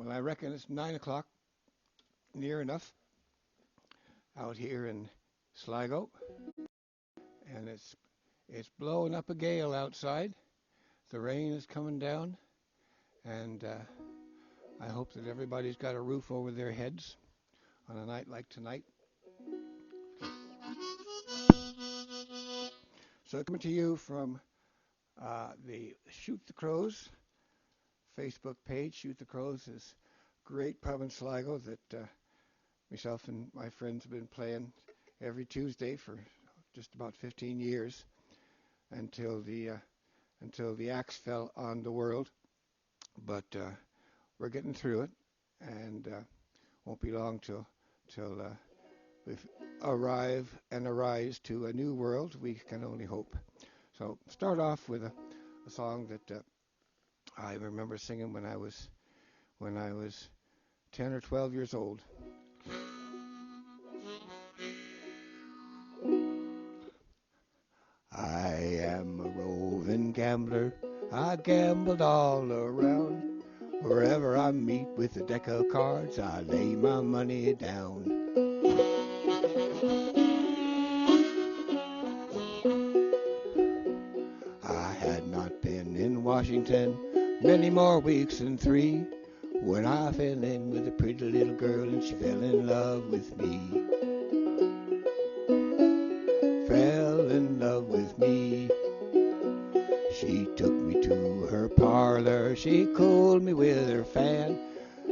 Well, I reckon it's 9 o'clock, near enough, out here in Sligo, and it's blowing up a gale outside. The rain is coming down, and I hope that everybody's got a roof over their heads on a night like tonight. So coming to you from the Shoot the Crows Facebook page. Shoot the Crows is a great pub in Sligo that myself and my friends have been playing every Tuesday for just about 15 years until the axe fell on the world. But we're getting through it, and won't be long till we arrive and arise to a new world. We can only hope. So start off with a song that I remember singing when I was 10 or 12 years old. I am a roving gambler. I gambled all around. Wherever I meet with a deck of cards, I lay my money down. I had not been in Washington many more weeks than 3 when I fell in with a pretty little girl and she fell in love with me. Fell in love with me. She took me to her parlor, she cooled me with her fan.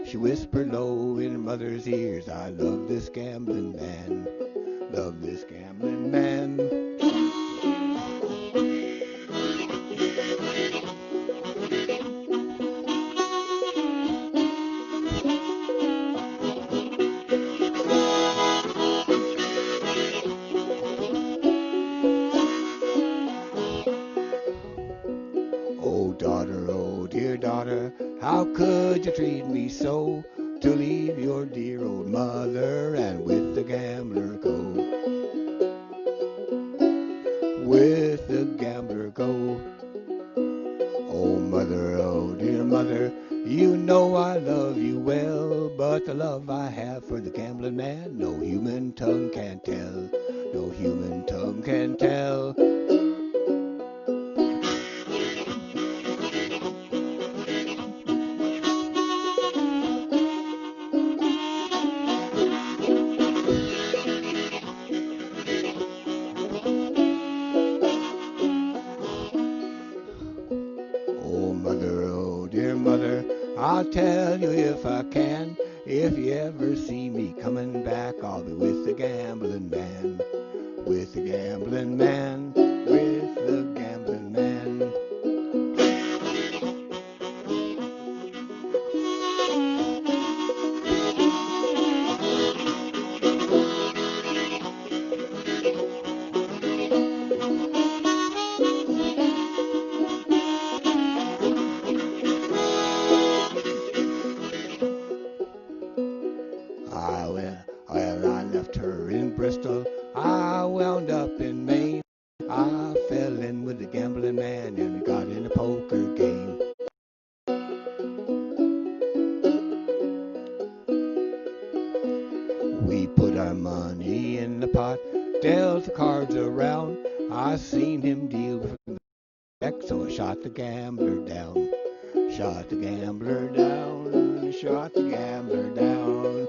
She whispered low in her mother's ears, I love this gambling man, love this gambling man. Oh daughter, oh dear daughter, how could you treat me so, to leave your dear old mother and with the gambler go? With the gambler go. Oh mother, oh dear mother, you know I love you well, but the love I have for the gambling man, no human tongue can tell, no human tongue can tell. Oh mother, oh dear mother, I'll tell you if I can. If you ever see me coming back, I'll be with the gambling man. With the gambling man. With the gambling man. I left her in Bristol. I wound up in Maine. I fell in with the gambling man and we got in a poker game. We put our money in the pot, dealt the cards around. I seen him deal from the deck, so I shot the gambler down. Shot the gambler down. Shot the gambler down.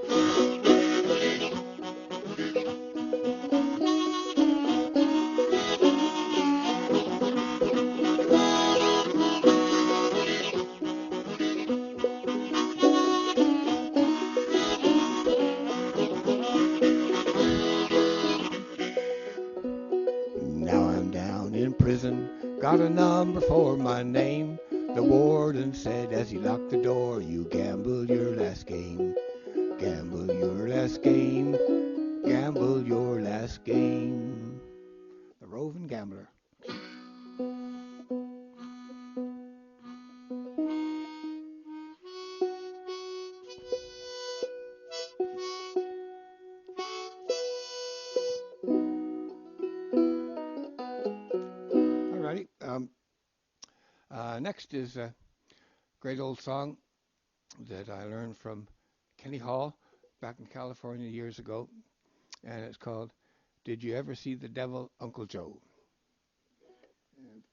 Now I'm down in prison, got a number for my name. The warden said as he locked the door, you gamble your last game. Gamble your last game. Gamble your last game. The roving gambler. Alrighty. Next is a great old song that I learned from Kenny Hall back in California years ago, and it's called "Did You Ever See the Devil, Uncle Joe?" And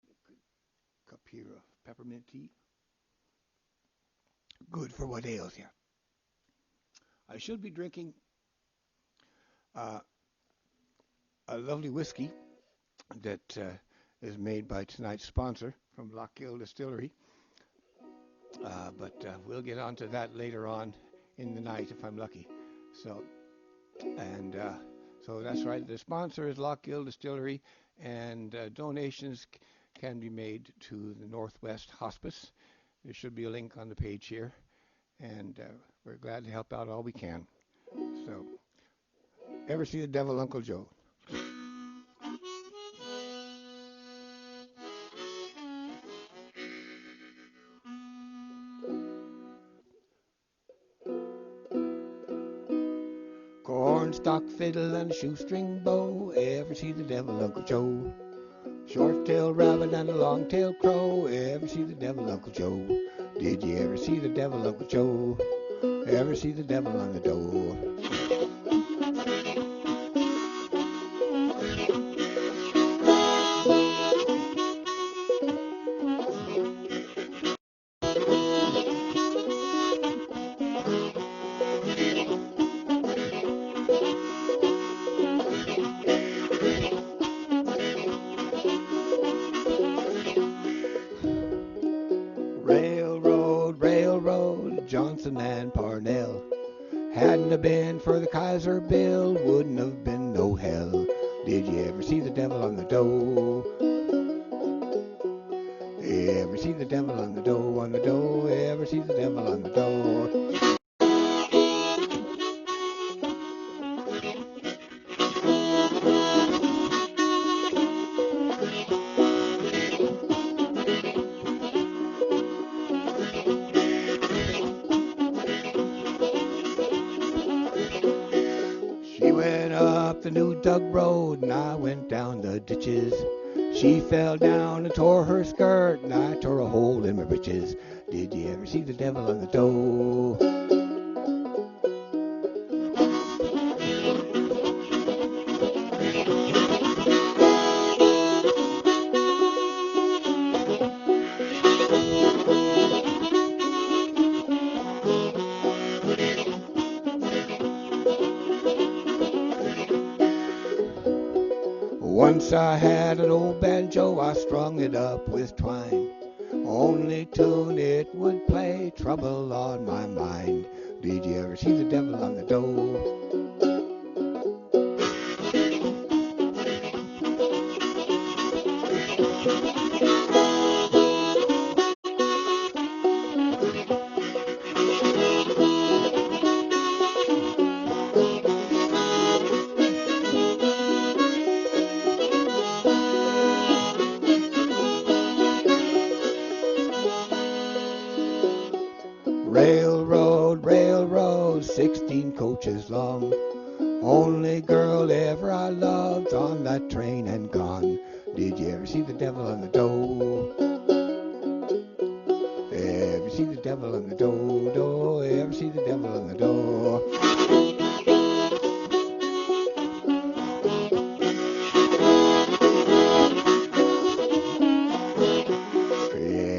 a cup here of peppermint tea, good for what ails you. I should be drinking uh, a lovely whiskey that is made by tonight's sponsor from Lough Gill Distillery. But we'll get onto that later on in the night if I'm lucky. So, and so that's right. The sponsor is Lough Gill Distillery, and donations can be made to the Northwest Hospice. There should be a link on the page here, and we're glad to help out all we can. So, ever see the devil, Uncle Joe? Cornstalk fiddle and a shoestring bow. Ever see the devil, Uncle Joe? Short-tailed rabbit and a long-tailed crow. Ever see the devil, Uncle Joe? Did you ever see the devil, Uncle Joe? Ever see the devil on the door? Railroad, railroad, Johnson and Parnell. Hadn't have been for the Kaiser Bill, wouldn't have been no hell. Did you ever see the devil on the dough? Ever see the devil on the dough, on the dough? Ever see the devil on the dough? She went up the new dug road and I went down the ditches. She fell down and tore her skirt and I tore a hole in my breeches. Did you ever see the devil on the dough? Once I had an old banjo, I strung it up with twine. Only tune it would play, trouble on my mind. Did you ever see the devil on the dough? Railroad, railroad, 16 coaches long. Only girl ever I loved on that train and gone. Did you ever see the devil on the dough? Ever see the devil on the dough? Ever see the devil on the dough?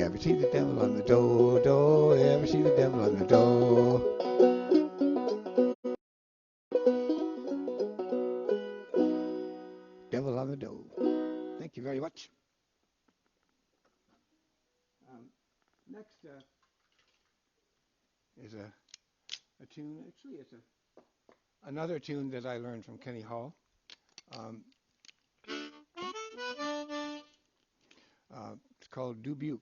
Ever see the devil on the dough? Ever see the devil on the dough? Devil on the dough. Thank you very much. Next is a tune. Actually, it's another tune that I learned from Kenny Hall. Um, it's called Dubuque.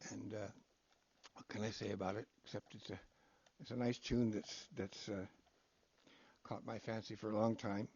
And what can I say about it? Except it's a nice tune that's caught my fancy for a long time.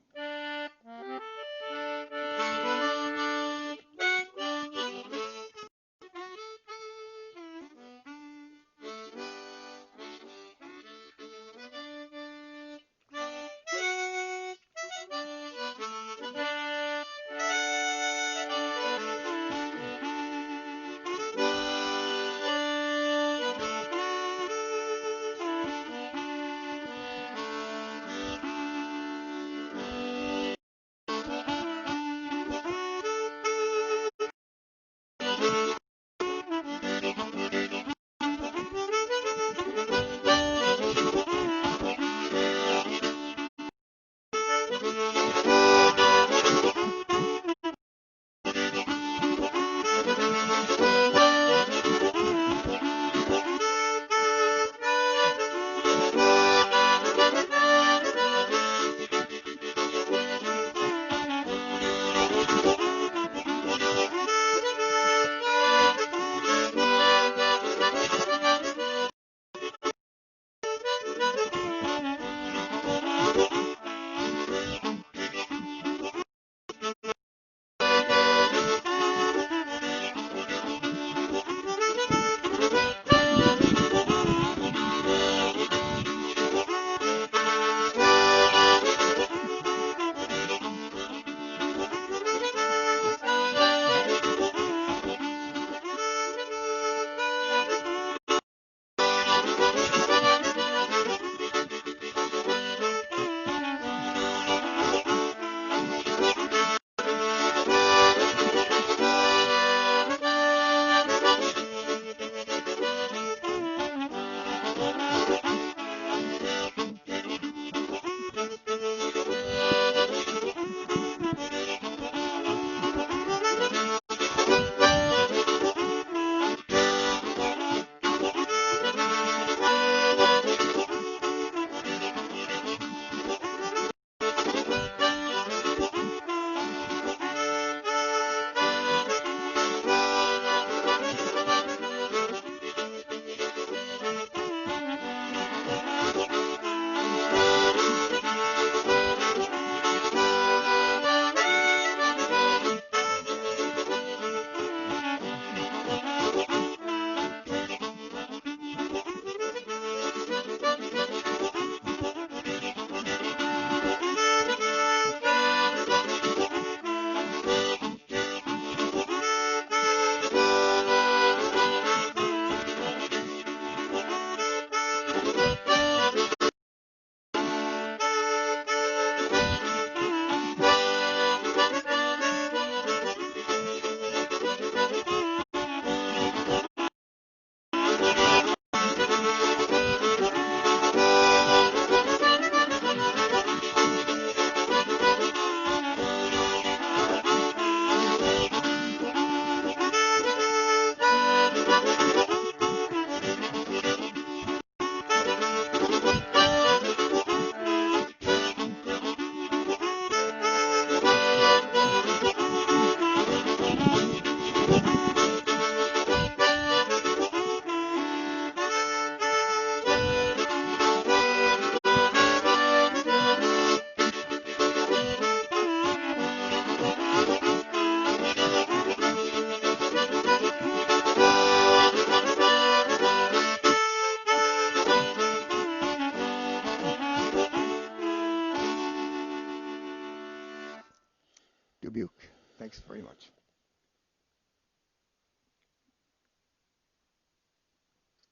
Thanks very much.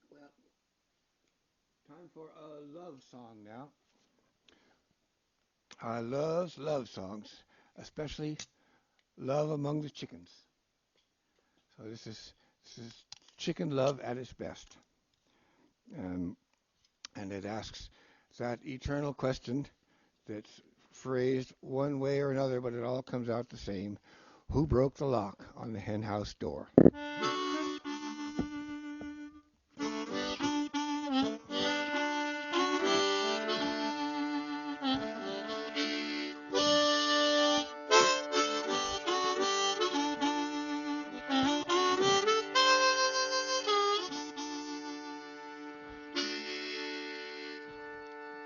Well, time for a love song now. I love love songs, especially Love Among the Chickens. So this is chicken love at its best. Um, and it asks that eternal question that's phrased one way or another, but it all comes out the same. Who broke the lock on the hen house door?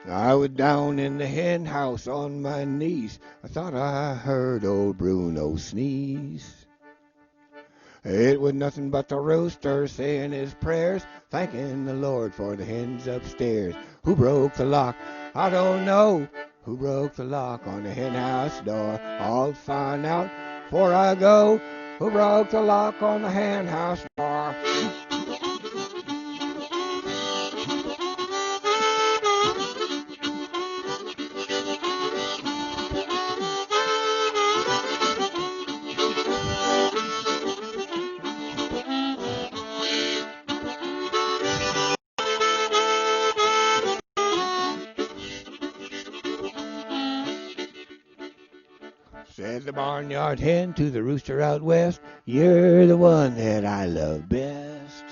I was down in the hen house on my knees. I thought I heard old Bruno sneeze. It was nothing but the rooster saying his prayers, thanking the Lord for the hens upstairs. Who broke the lock? I don't know. Who broke the lock on the hen house door? I'll find out before I go. Who broke the lock on the hen house door? Said the barnyard hen to the rooster out west, you're the one that I love best.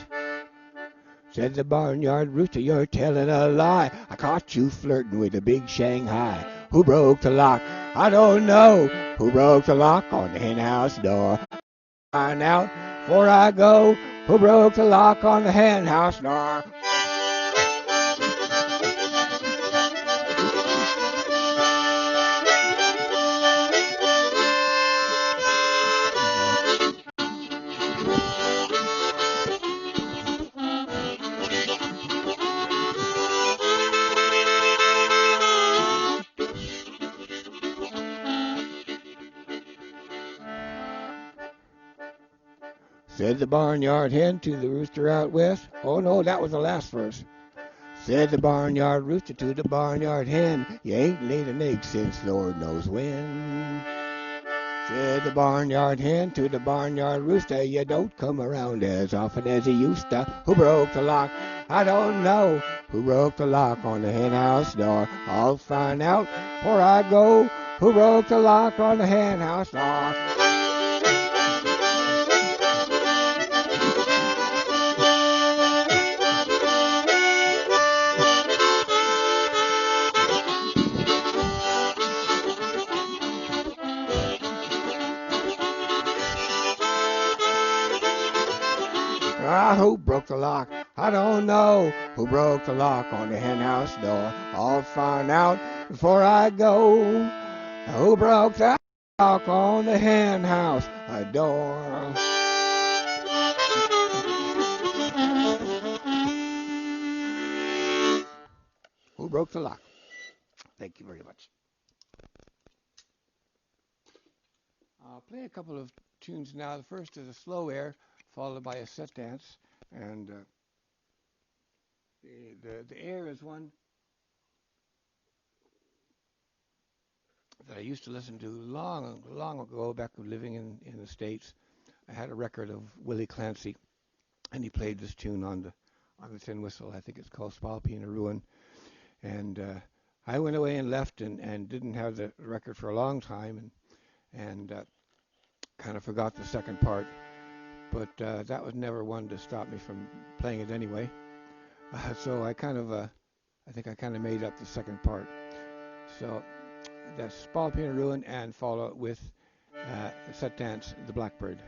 Said the barnyard rooster, you're telling a lie. I caught you flirting with a big Shanghai. Who broke the lock? I don't know. Who broke the lock on the hen house door? Find out before I go. Who broke the lock on the hen house door? Said the barnyard hen to the rooster out west. Oh no, that was the last verse. Said the barnyard rooster to the barnyard hen, you ain't laid an egg since Lord knows when. Said the barnyard hen to the barnyard rooster, you don't come around as often as you used to. Who broke the lock? I don't know. Who broke the lock on the hen house door? I'll find out before I go. Who broke the lock on the hen house door? Ah, who broke the lock? I don't know. Who broke the lock on the hen house door? I'll find out before I go. Who broke the lock on the hen house door? Who broke the lock? Thank you very much. I'll play a couple of tunes now. The first is a slow air, followed by a set dance, and the air is one that I used to listen to long ago, back living in the States. I had a record of Willie Clancy, and he played this tune on the tin whistle. I think it's called Spalpeen Ruin. And I went away and left and didn't have the record for a long time, and kind of forgot the second part. But that was never one to stop me from playing it anyway. So I think I kind of made up the second part. So that's Spalpeen Ruin, and follow it with set dance, The Blackbird.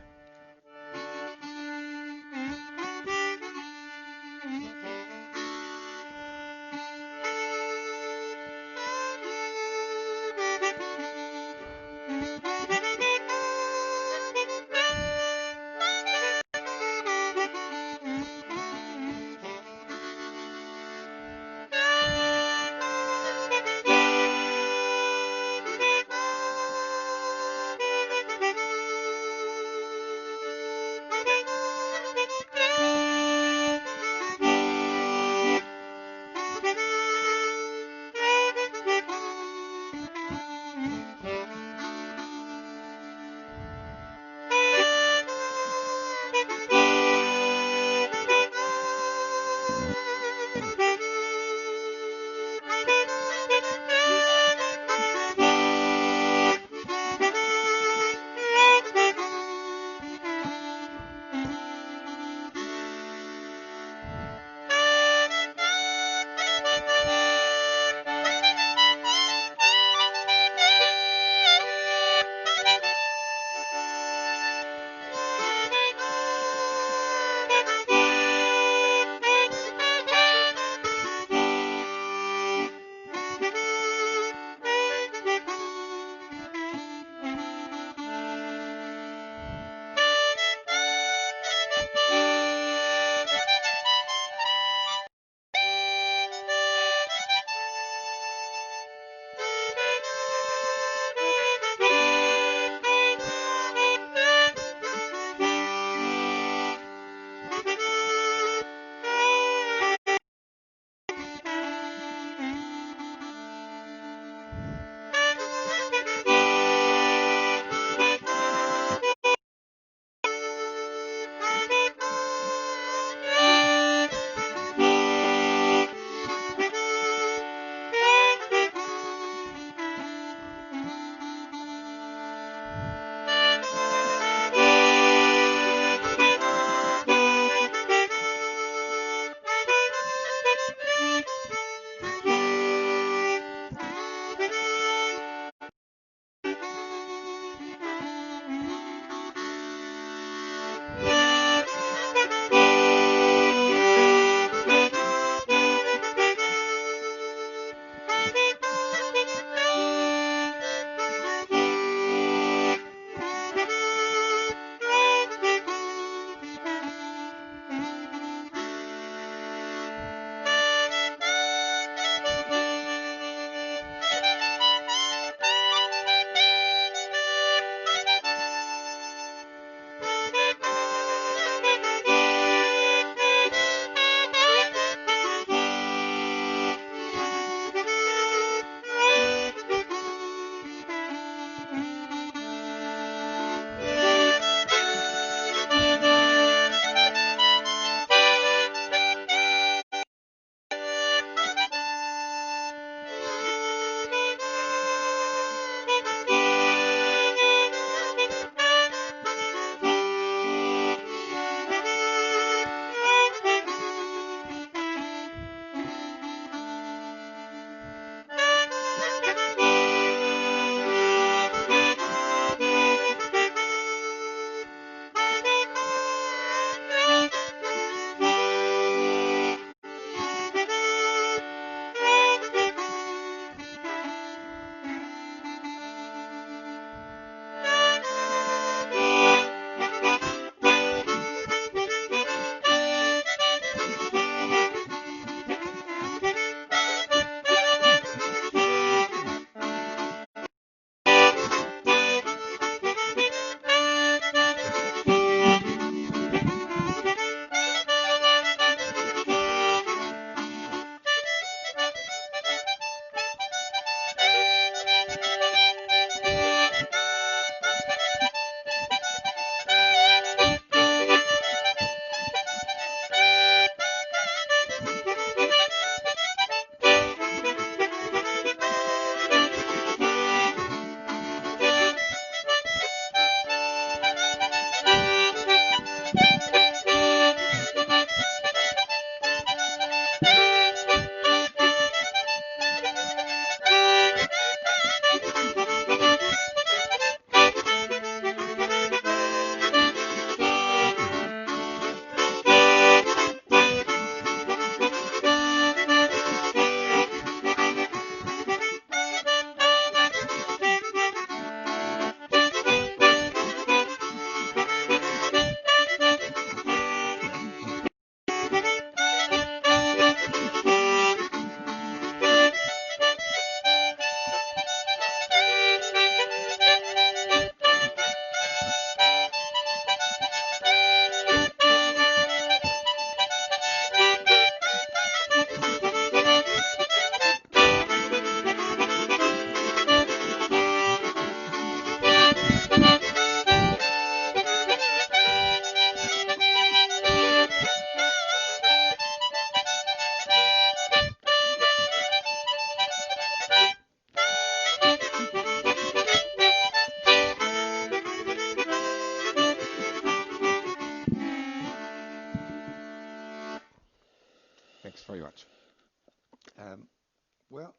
Well,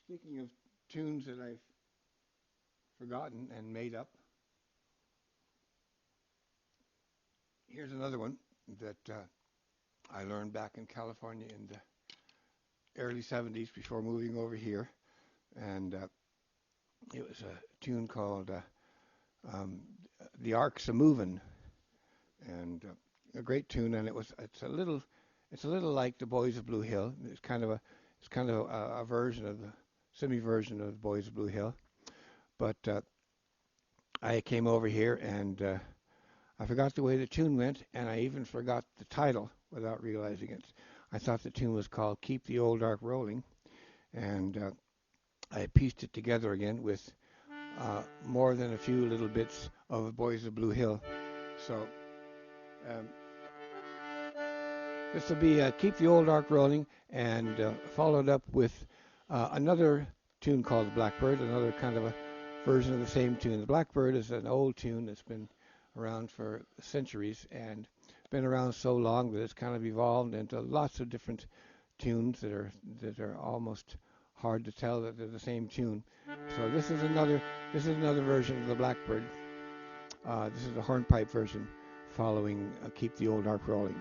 speaking of tunes that I've forgotten and made up, here's another one that I learned back in California in the early 70s before moving over here. And it was a tune called um, "The Ark's a Movin'," and a great tune. And it's a little like the Boys of Blue Hill. It's kind of a version of the semi version of the Boys of Blue Hill. But I came over here and I forgot the way the tune went, and I even forgot the title without realizing it. I thought the tune was called "Keep the Old Ark Rolling," and I pieced it together again with more than a few little bits of Boys of Blue Hill. So um, this will be "Keep the Old Ark Rolling," and followed up with another tune called "The Blackbird," another kind of a version of the same tune. The Blackbird is an old tune that's been around for centuries and been around so long that it's kind of evolved into lots of different tunes that are almost hard to tell that they're the same tune. So this is another version of the Blackbird. This is the hornpipe version following "Keep the Old Ark Rolling."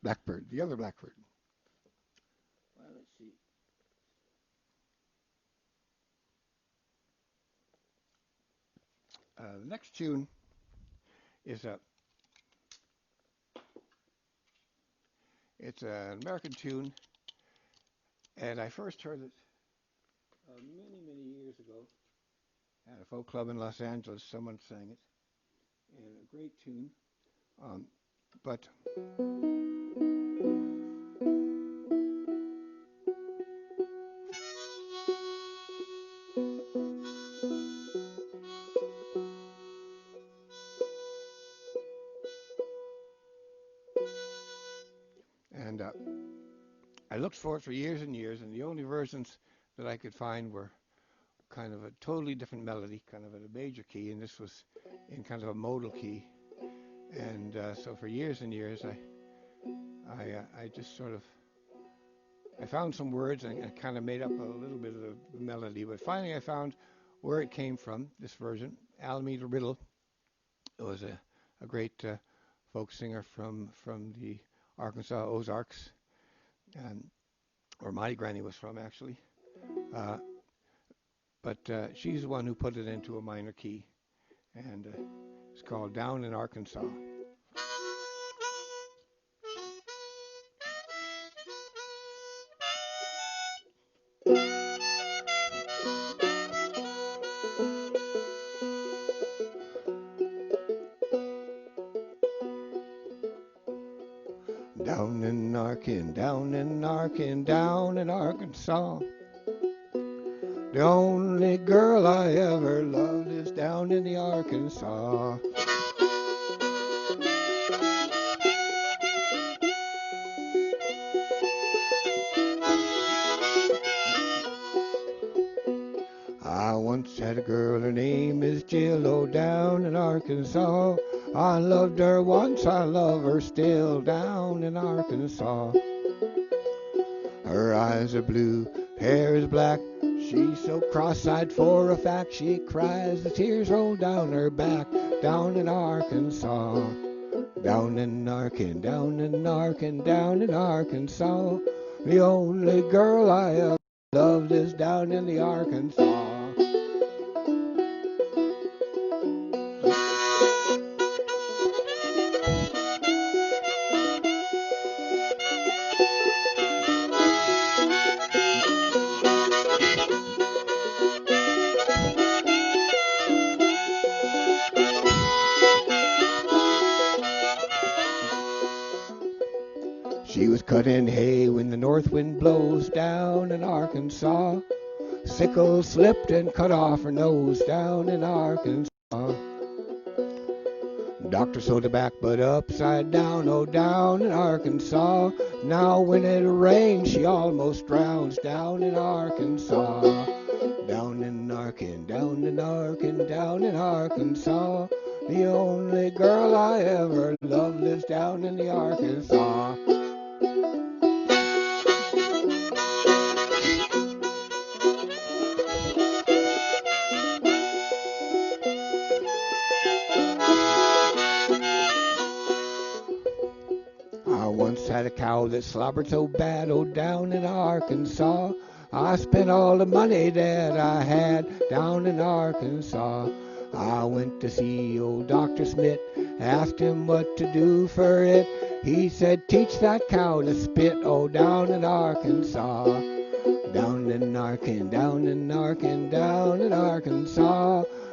blackbird, the other blackbird. Well, let's see. The next tune is it's an American tune, and I first heard it many, many years ago at a folk club in Los Angeles. Someone sang it, and a great tune. But and I looked for it for years and years, and the only versions that I could find were kind of a totally different melody, kind of at a major key, and this was in kind of a modal key. And so for years and years, I just sort of I found some words and kind of made up a little bit of the melody. But finally, I found where it came from. This version, Alameda Riddle, was a great folk singer from the Arkansas Ozarks, and where my granny was from, actually. But she's the one who put it into a minor key, and it's called Down in Arkansas. Down in Arkansas. The only girl I ever loved is down in the Arkansas. I once had a girl, her name is Gill, oh, down in Arkansas. I loved her once, I love her still, down in Arkansas. Her eyes are blue, hair is black, she's so cross-eyed for a fact, she cries, the tears roll down her back, down in Arkansas. Down in Arkansas. The only girl I ever loved is down in the Arkansas. She was cutting hay when the north wind blows down in Arkansas. Sickle slipped and cut off her nose down in Arkansas. Doctor sewed her back but upside down, oh, down in Arkansas. Now when it rains she almost drowns down in Arkansas. Down in Arkansas. The only girl I ever loved lives down in the Arkansas. I once had a cow that slobbered so bad, oh, down in Arkansas. I spent all the money that I had down in Arkansas. I went to see old Dr. Smith, asked him what to do for it. He said, teach that cow to spit, oh, down in Arkansas. Down in Arkansas.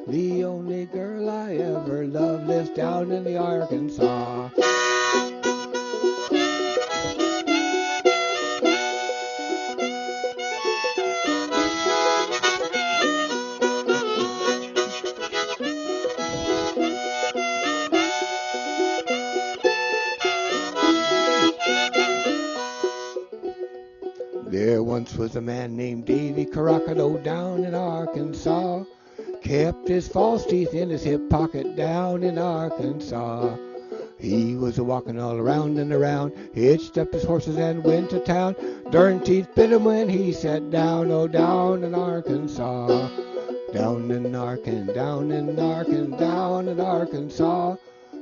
The only girl I ever loved lives down in the Arkansas. There once was a man named Davy Caracado down in Arkansas. Kept his false teeth in his hip pocket down in Arkansas. He was a-walking all around and around, hitched up his horses and went to town. Darn teeth bit him when he sat down, oh, down in Arkansas. Down in Arkansas.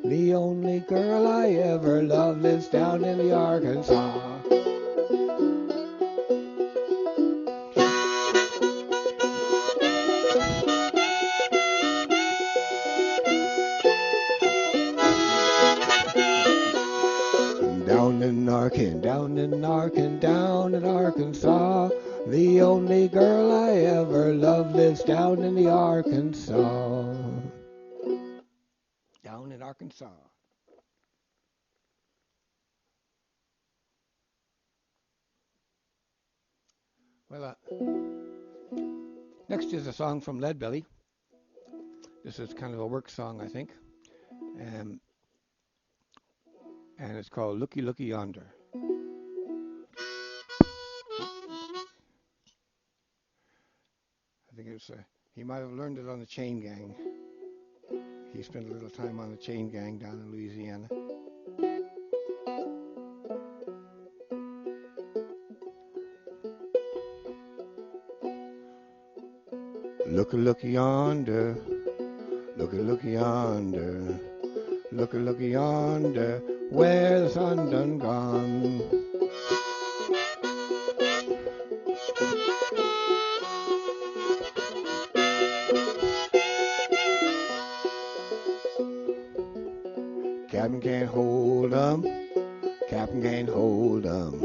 The only girl I ever loved lives down in the Arkansas. Down in Arkansas. The only girl I ever loved lives down in the Arkansas. Down in Arkansas. Well, next is a song from Leadbelly. This is kind of a work song, I think. And it's called Looky Looky Yonder. I think it's he might have learned it on the Chain Gang. He spent a little time on the Chain Gang down in Louisiana. Looky yonder, looky yonder, looky yonder, where the sun done gone. Captain can't hold 'em, Captain can't hold 'em,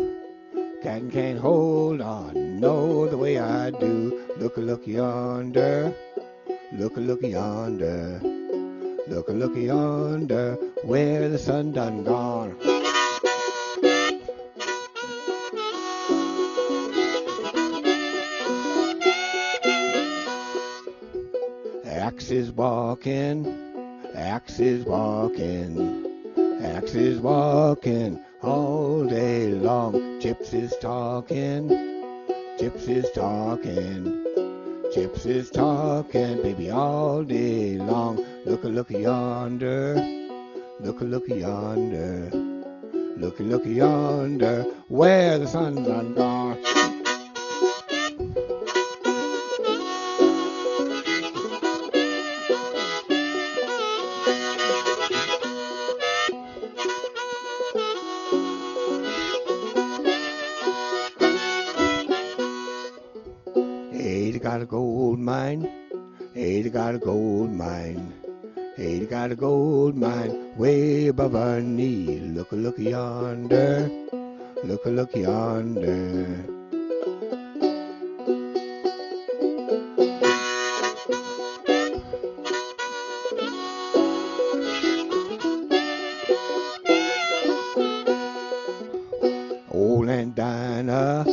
Captain can't hold on, no, the way I do. Look yonder, look yonder, look yonder, where the sun done gone. Axe is walking, axe is walking, axe is walking all day long. Chips is talking, Chips is talking, Chips is talking, baby, all day long. Look yonder, look yonder, look yonder, where the sun's done gone. Hey, they got a gold mine. Hey, they got a gold mine. Hey, they got a gold mine way above our knee. Look yonder. Look yonder. Old Aunt Dinah,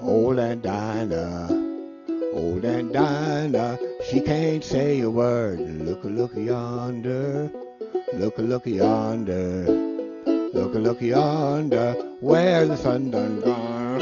old Aunt Dinah, old Aunt Dinah, she can't say a word. Look yonder, look yonder, look yonder, where the sun done gone.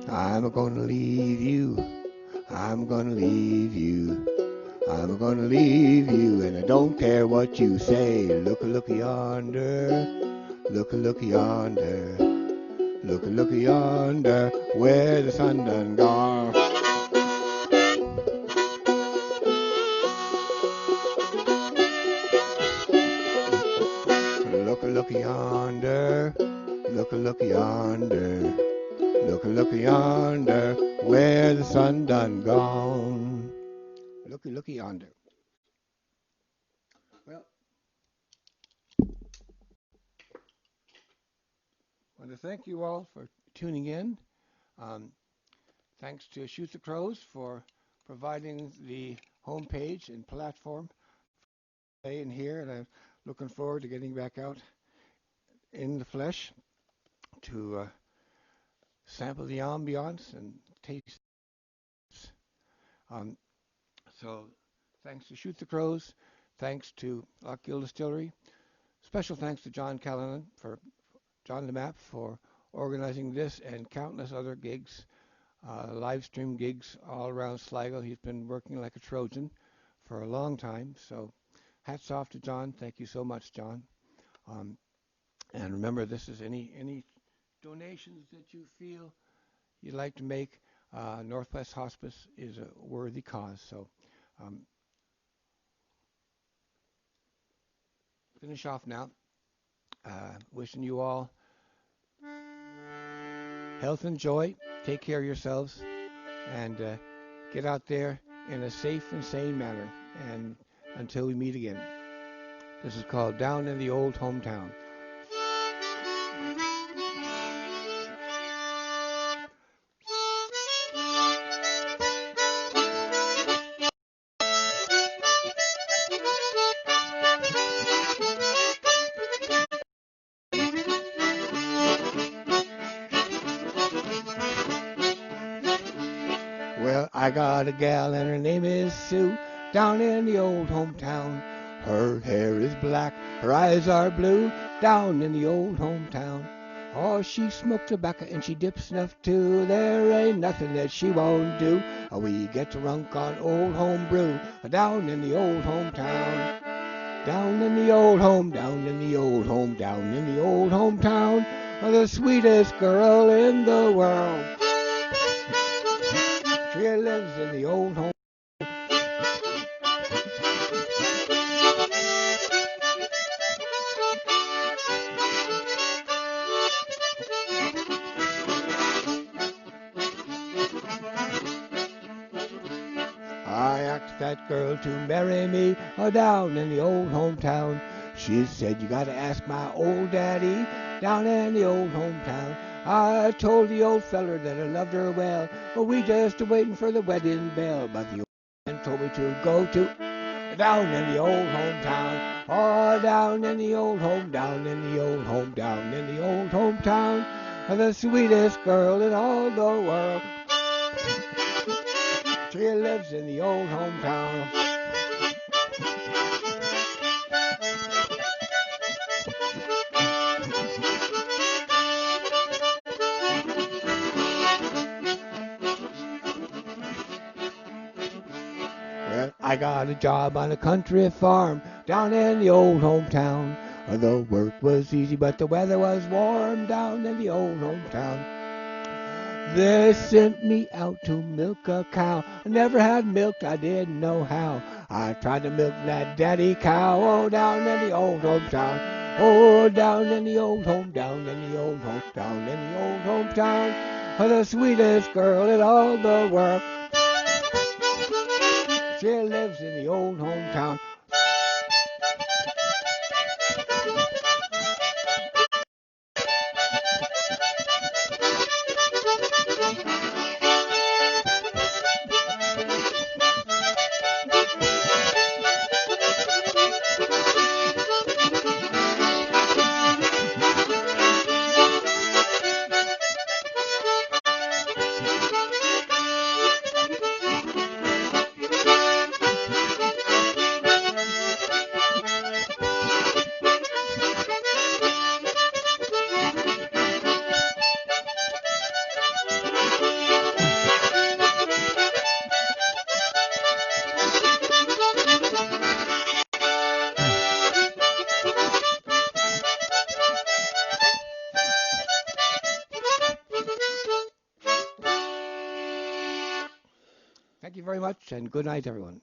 I'm gonna leave you, I'm gonna leave you, I'm gonna leave you, and I don't care what you say. Look yonder, look yonder, look yonder, where the sun done gone. Look yonder, look yonder, look yonder, where the sun done gone. Look yonder. Well, I want to thank you all for tuning in. Um, thanks to Shoot the Crows for providing the homepage and platform in here, and I'm looking forward to getting back out in the flesh to sample the ambiance and taste. Um, so thanks to Shoot the Crows, thanks to Lough Gill Distillery, special thanks to John Callanan for John the Map for organizing this and countless other gigs, live stream gigs all around Sligo. He's been working like a Trojan for a long time, so hats off to John. Thank you so much, John. Um, and remember, this is any donations that you feel you'd like to make. Northwest Hospice is a worthy cause. So um, finish off now. Wishing you all health and joy. Take care of yourselves and get out there in a safe and sane manner. And until we meet again, this is called Down in the Old Hometown. Well, I got a gal and her name is Sue, down in the old hometown. Her hair is black, her eyes are blue, down in the old hometown. Oh, she smokes tobacco and she dips snuff too. There ain't nothing that she won't do. We get drunk on old home brew, down in the old hometown. Down in the old home, down in the old home, down in the old hometown. The sweetest girl in the world. She lives in the old home. I asked that girl to marry me down in the old hometown. She said, you gotta ask my old daddy down in the old hometown. I told the old feller that I loved her well, but we just waiting for the wedding bell. But the old man told me to go to down in the old hometown. Oh, down in the old home, down in the old home, down in the old hometown. The sweetest girl in all the world. She lives in the old hometown. Well, I got a job on a country farm down in the old hometown. The work was easy, but the weather was warm down in the old hometown. They sent me out to milk a cow. I never had milked, I didn't know how. I tried to milk that daddy cow, oh, down in the old hometown. Oh, down in the old home, down in the old home, down in the old hometown. The sweetest girl in all the world. She lives in the old hometown. Thank you very much, and good night, everyone.